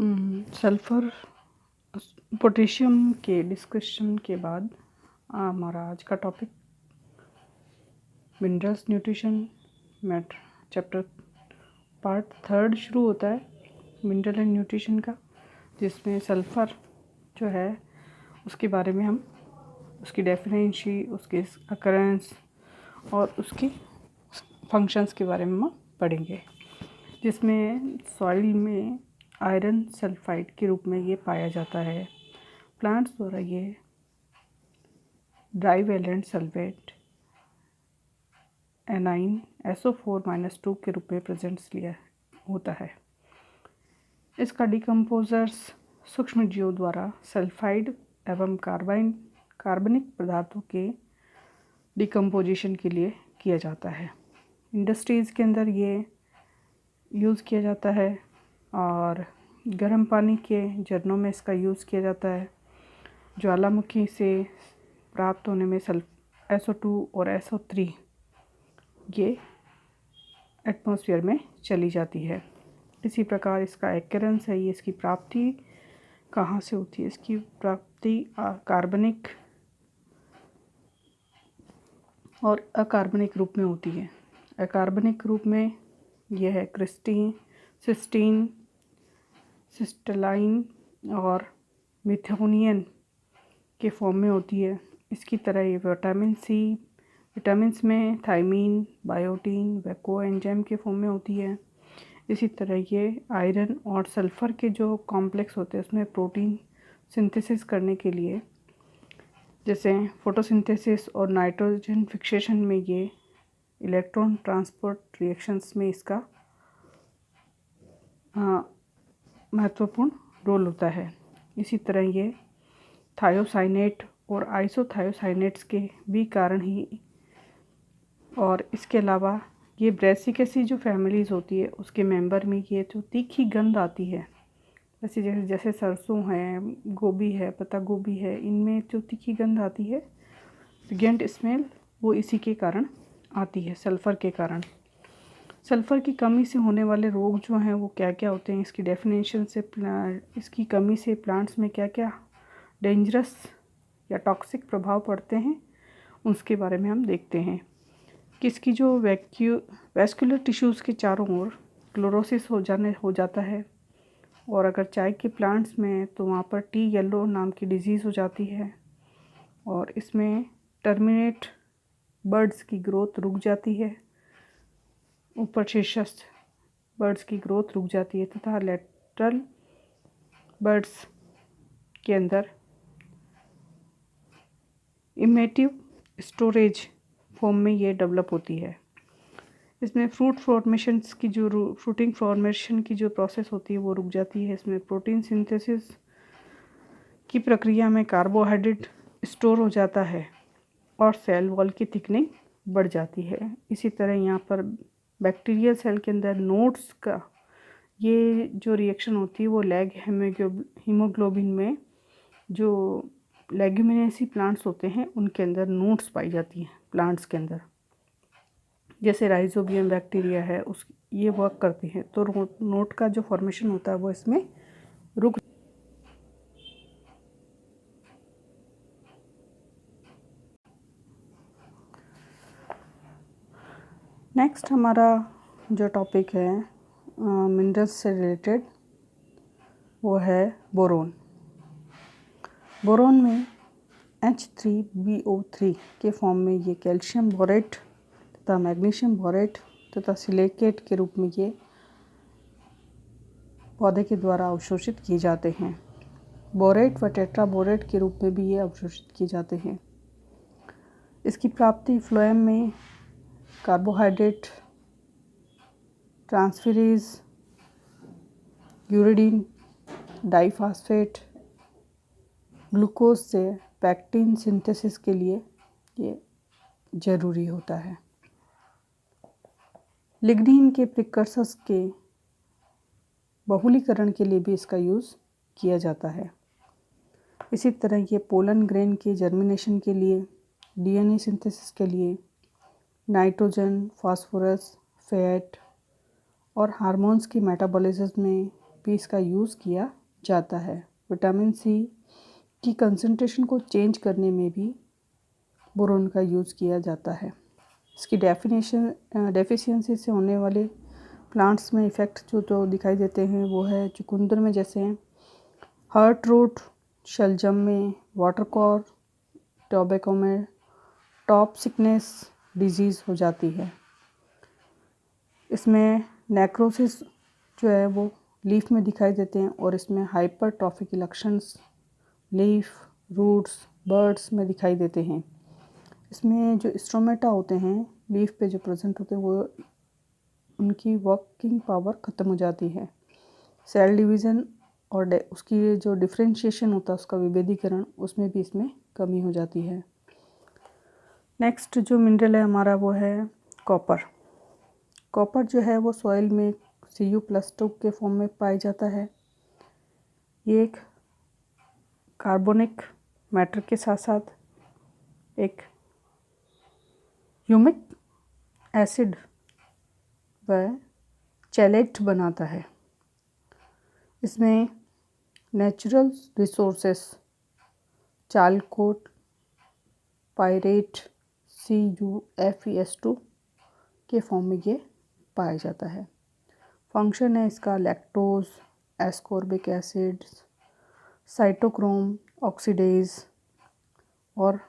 Sulphur potassium के discussion के बाद हमारा आज का topic minerals nutrition matter chapter part 3 शुरू होता है मिनरल एंड न्यूट्रिशन का, जिसमें सल्फ़र जो है उसके बारे में हम उसकी डेफिनेशन, उसके अकरेंस और उसकी फंक्शंस के बारे में हम पढ़ेंगे, जिसमें सॉइल में आयरन सल्फाइड के रूप में ये पाया जाता है। प्लांट्स द्वारा ये डाइवैलेंट सल्फेट एनाइन SO4-2 के रूप में प्रेजेंट्स लिया होता है। इसका डिकम्पोजर्स सूक्ष्म जीवों द्वारा सल्फाइड एवं कार्बनिक पदार्थों के डिकम्पोजिशन के लिए किया जाता है। इंडस्ट्रीज़ के अंदर ये यूज़ किया जाता है और गर्म पानी के झरनों में इसका यूज़ किया जाता है। ज्वालामुखी से प्राप्त होने में SO2 और SO3 ये एटमॉस्फेयर में चली जाती है। इसी प्रकार इसका एक्रेंस है, ये इसकी प्राप्ति कहाँ से होती है? इसकी प्राप्ति कार्बनिक और अकार्बनिक रूप में होती है। अकार्बनिक रूप में यह है क्रिस्टीन, सिस्टीन, सिस्टलाइन और मिथोनियन के फॉर्म में होती है। इसकी तरह ये विटामिन्स में थायमीन, बायोटीन व कोएंजाइम के फॉर्म में होती है। इसी तरह ये आयरन और सल्फ़र के जो कॉम्प्लेक्स होते हैं उसमें प्रोटीन सिंथेसिस करने के लिए, जैसे फोटोसिंथेसिस और नाइट्रोजन फिक्सेशन में ये इलेक्ट्रॉन ट्रांसपोर्ट रिएक्शंस में इसका महत्वपूर्ण रोल होता है। इसी तरह ये थायोसाइनेट और आइसोथायोसाइनेट्स के भी कारण ही, और इसके अलावा ये ब्रेसिकेसी जो फैमिलीज़ होती है उसके मेंबर में ये जो तीखी गंध आती है, जैसे सरसों है, गोभी है, पत्ता गोभी है, इनमें जो तीखी गंध आती है, पिगेंट स्मेल, वो इसी के कारण आती है, सल्फ़र के कारण। सल्फ़र की कमी से होने वाले रोग जो हैं वो क्या क्या होते हैं, इसकी डेफिनेशन से इसकी कमी से प्लांट्स में क्या क्या डेंजरस या टॉक्सिक प्रभाव पड़ते हैं उसके बारे में हम देखते हैं। कि इसकी जो वैस्कुलर टिश्यूज़ के चारों ओर क्लोरोसिस हो जाता है, और अगर चाय के प्लांट्स में तो वहाँ पर टी येलो नाम की डिजीज़ हो जाती है, और इसमें टर्मिनेट बर्ड्स की ग्रोथ रुक जाती है, ऊपर शीर्षस्थ बर्ड्स की ग्रोथ रुक जाती है, तथा लेटरल बर्ड्स के अंदर इमेटिव स्टोरेज फॉर्म में ये डेवलप होती है। इसमें फ्रूटिंग फॉर्मेशन की जो प्रोसेस होती है वो रुक जाती है। इसमें प्रोटीन सिंथेसिस की प्रक्रिया में कार्बोहाइड्रेट स्टोर हो जाता है और सेल वॉल की थिकनिंग बढ़ जाती है। इसी तरह यहाँ पर बैक्टीरियल सेल के अंदर नोड्स का ये जो रिएक्शन होती है वो लैग हीमोग्लोबिन में, जो लेग्यूमिनेसी प्लांट्स होते हैं उनके अंदर नोड्स पाई जाती हैं प्लांट्स के अंदर, जैसे राइजोबियम बैक्टीरिया है ये वर्क करती हैं, तो नोट का जो फॉर्मेशन होता है वो इसमें रुक। नेक्स्ट हमारा जो टॉपिक है मिनरल्स से रिलेटेड वो है बोरोन। बोरोन में H3BO3 के फॉर्म में ये कैल्शियम बोरेट तथा मैग्नीशियम बोरेट तथा सिलिकेट के रूप में ये पौधे के द्वारा अवशोषित किए जाते हैं। बोरेट व टेट्राबोरेट के रूप में भी ये अवशोषित किए जाते हैं। इसकी प्राप्ति फ्लोएम में carbohydrate, transferase, uridine, diphosphate, glucose से पैक्टिन सिंथेसिस के लिए ये ज़रूरी होता है। लिग्निन के प्रिकर्सर्स के बहुलीकरण के लिए भी इसका यूज़ किया जाता है। इसी तरह ये पोलन ग्रेन के जर्मिनेशन के लिए, DNA सिंथेसिस के लिए, नाइट्रोजन, फास्फोरस, फैट और हार्मोन्स की मेटाबॉलिज्म में भी इसका यूज़ किया जाता है। विटामिन सी की कंसंट्रेशन को चेंज करने में भी बोरोन का यूज़ किया जाता है। इसकी डेफिशिएंसी से होने वाले प्लांट्स में इफ़ेक्ट जो तो दिखाई देते हैं वो है चुकंदर में, जैसे हार्ट रूट, शलजम में, वाटरकॉर, टोबैको में टॉप सिकनेस डिजीज़ हो जाती है। इसमें नेक्रोसिस जो है वो लीफ में दिखाई देते हैं और इसमें हाइपरट्रॉफी के लक्षण लीफ, रूट्स, बर्ड्स में दिखाई देते हैं। इसमें जो स्ट्रोमेटा होते हैं लीफ पे जो प्रेजेंट होते हैं वो उनकी वर्किंग पावर ख़त्म हो जाती है। सेल डिवीज़न और उसकी जो डिफ्रेंशिएशन होता है उसका विभेदीकरण, उसमें भी इसमें कमी हो जाती है। नेक्स्ट जो मिनरल है हमारा वो है कॉपर। कॉपर जो है वो सॉइल में Cu+2 के फॉर्म में पाया जाता है। ये एक कार्बोनिक मैटर के साथ साथ एक ह्यूमिक एसिड व चैलेट बनाता है। इसमें नेचुरल रिसोर्सेस चालकोट, पायरेट, CuFeS2 के फॉर्म में ये पाया जाता है। फंक्शन है इसका lactose, ascorbic acid, cytochrome oxidase और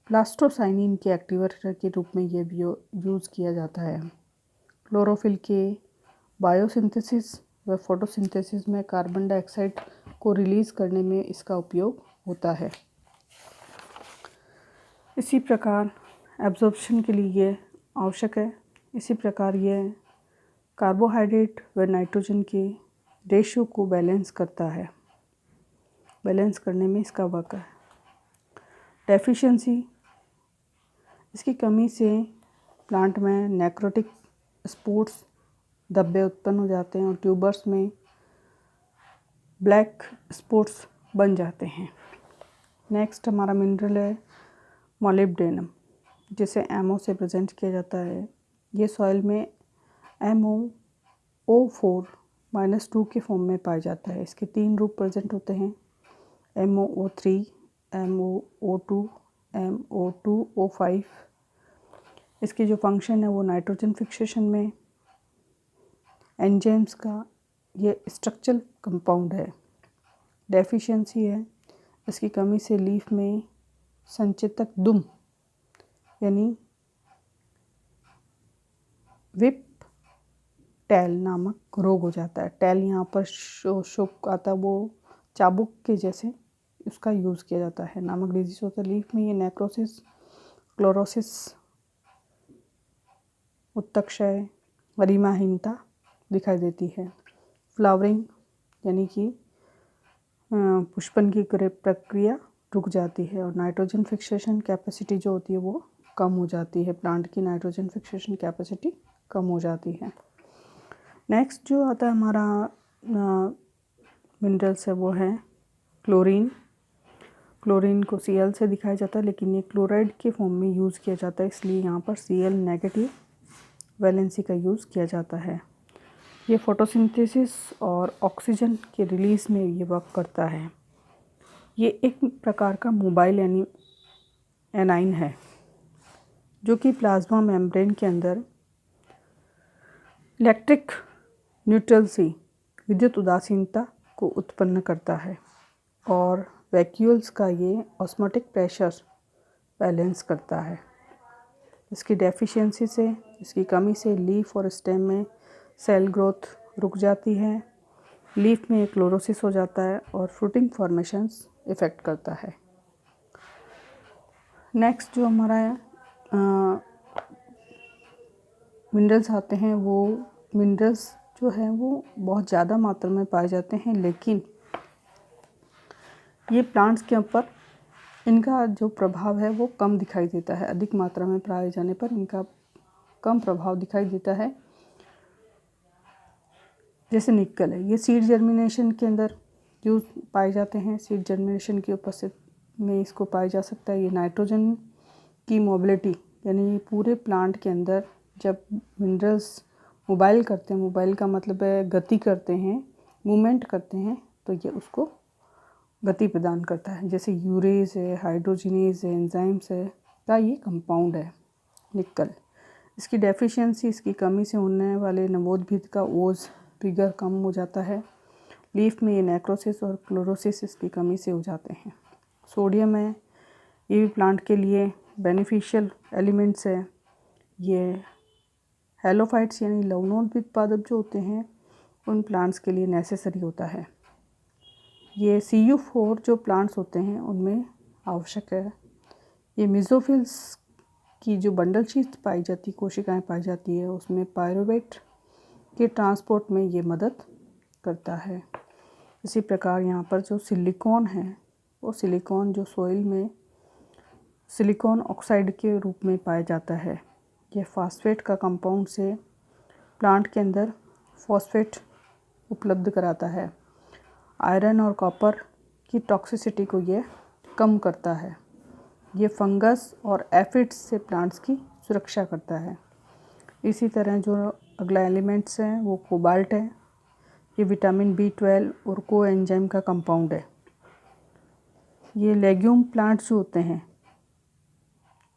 प्लास्टोसाइनिन के एक्टिवेटर के रूप में ये भी यूज़ किया जाता है। क्लोरोफिल के बायोसिंथेसिस व फोटोसिंथेसिस में कार्बन डाइऑक्साइड को रिलीज़ करने में इसका उपयोग होता है। इसी प्रकार एब्जॉर्प्शन के लिए ये आवश्यक है। इसी प्रकार ये कार्बोहाइड्रेट व नाइट्रोजन के रेशियो को बैलेंस करता है, बैलेंस करने में इसका वर्क है। डेफिशिएंसी, इसकी कमी से प्लांट में नेक्रोटिक स्पॉट्स, धब्बे उत्पन्न हो जाते हैं और ट्यूबर्स में ब्लैक स्पॉट्स बन जाते हैं। नेक्स्ट हमारा मिनरल है मोलिब्डेनम, जिसे MO से प्रेजेंट किया जाता है। ये सॉइल में MoO4-2 के फॉर्म में पाया जाता है। इसके 3 रूप प्रेजेंट होते हैं, MoO3, MoO2, MO2O5। इसकी जो फंक्शन है वो नाइट्रोजन फिक्सेशन में एंजाइम्स का ये स्ट्रक्चरल कंपाउंड है। डेफिशिएंसी है, इसकी कमी से लीफ में संचितक दुम यानी विप टैल नामक रोग हो जाता है। टैल यहाँ पर शो आता है, वो चाबुक के जैसे उसका यूज़ किया जाता है, नामक डिजीज होता है। लीफ में ये नेक्रोसिस, क्लोरोसिस, उत्तक्षय, गरिमाहीनता दिखाई देती है। फ्लावरिंग यानी कि पुष्पन की प्रक्रिया रुक जाती है और नाइट्रोजन फिक्सेशन कैपेसिटी जो होती है वो कम हो जाती है। प्लांट की नाइट्रोजन फिक्सेशन कैपेसिटी कम हो जाती है। नेक्स्ट जो आता है हमारा मिनरल्स है वो है क्लोरीन। क्लोरीन को Cl से दिखाया जाता है, लेकिन ये क्लोराइड के फॉर्म में यूज़ किया जाता है, इसलिए यहाँ पर Cl नेगेटिव वैलेंसी का यूज़ किया जाता है। ये फोटोसिंथेसिस और ऑक्सीजन के रिलीज़ में ये वर्क करता है। ये एक प्रकार का मोबाइल यानी एनाइन है जो कि प्लाज्मा मेम्ब्रेन के अंदर इलेक्ट्रिक न्यूट्रल्सी, विद्युत उदासीनता को उत्पन्न करता है और वैक्यूल्स का ये ऑस्मोटिक प्रेशर बैलेंस करता है। इसकी डेफिशिएंसी से, इसकी कमी से लीफ और स्टेम में सेल ग्रोथ रुक जाती है, लीफ में क्लोरोसिस हो जाता है और फ्रूटिंग फॉर्मेशंस इफ़ेक्ट करता है। नेक्स्ट जो हमारा मिनरल्स आते हैं, वो मिनरल्स जो है वो बहुत ज़्यादा मात्रा में पाए जाते हैं, लेकिन ये प्लांट्स के ऊपर इनका जो प्रभाव है वो कम दिखाई देता है। अधिक मात्रा में पाए जाने पर इनका कम प्रभाव दिखाई देता है। जैसे निकल है, ये सीड जर्मिनेशन के अंदर यूज पाए जाते हैं। सीड जर्मिनेशन की उपस्थिति में इसको पाया जा सकता है। ये नाइट्रोजन की मोबिलिटी यानी पूरे प्लांट के अंदर जब मिनरल्स मोबाइल करते हैं, मोबाइल का मतलब है गति करते हैं, मूवमेंट करते हैं तो ये उसको गति प्रदान करता है। जैसे यूरेज है, हाइड्रोजिनेज है, एंजाइम्स है, का ये कंपाउंड है निकल। इसकी डेफिशिएंसी, इसकी कमी से होने वाले नवोद्भिद का ओज फिगर कम हो जाता है। लीफ में ये नेक्रोसिस और क्लोरोसिस इसकी कमी से हो जाते हैं। सोडियम है, ये भी प्लांट के लिए बेनिफिशियल एलिमेंट्स है। ये हेलोफाइट्स यानी लवणोद्भिद पादप जो होते हैं उन प्लांट्स के लिए नेसेसरी होता है। ये Cu4 जो प्लांट्स होते हैं उनमें आवश्यक है। ये मेसोफिल्स की जो बंडल शीट पाई जाती, कोशिकाएं पाई जाती है, उसमें पायरुवेट के ट्रांसपोर्ट में ये मदद करता है। इसी प्रकार यहाँ पर जो सिलिकॉन है, वो सिलिकॉन जो सॉइल में सिलिकॉन ऑक्साइड के रूप में पाया जाता है। ये फास्फेट का कंपाउंड से प्लांट के अंदर फॉस्फेट उपलब्ध कराता है। आयरन और कॉपर की टॉक्सिसिटी को ये कम करता है। ये फंगस और एफिड्स से प्लांट्स की सुरक्षा करता है। इसी तरह जो अगला एलिमेंट्स हैं वो कोबाल्ट है। ये विटामिन B12 और कोएंजाइम का कंपाउंड है। ये लेग्यूम प्लांट्स जो होते हैं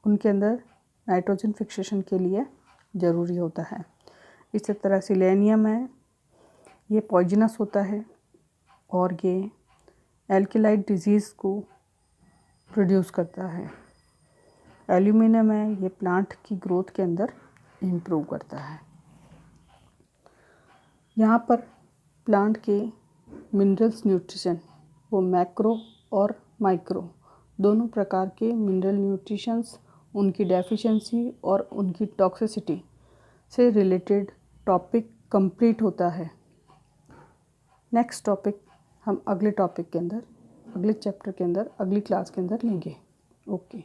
उनके अंदर नाइट्रोजन फिक्सेशन के लिए ज़रूरी होता है। इसी तरह सिलेनियम है, ये पॉइजनस होता है और ये एल्केलाइट डिजीज़ को प्रोड्यूस करता है। एल्यूमिनियम है, ये प्लांट की ग्रोथ के अंदर इम्प्रूव करता है। यहाँ पर प्लांट के मिनरल्स न्यूट्रिशन वो मैक्रो और माइक्रो दोनों प्रकार के मिनरल न्यूट्रिशंस, उनकी डेफिशिएंसी और उनकी टॉक्सिसिटी से रिलेटेड टॉपिक कंप्लीट होता है। नेक्स्ट टॉपिक हम अगले टॉपिक के अंदर, अगले चैप्टर के अंदर, अगली क्लास के अंदर लेंगे। ओके।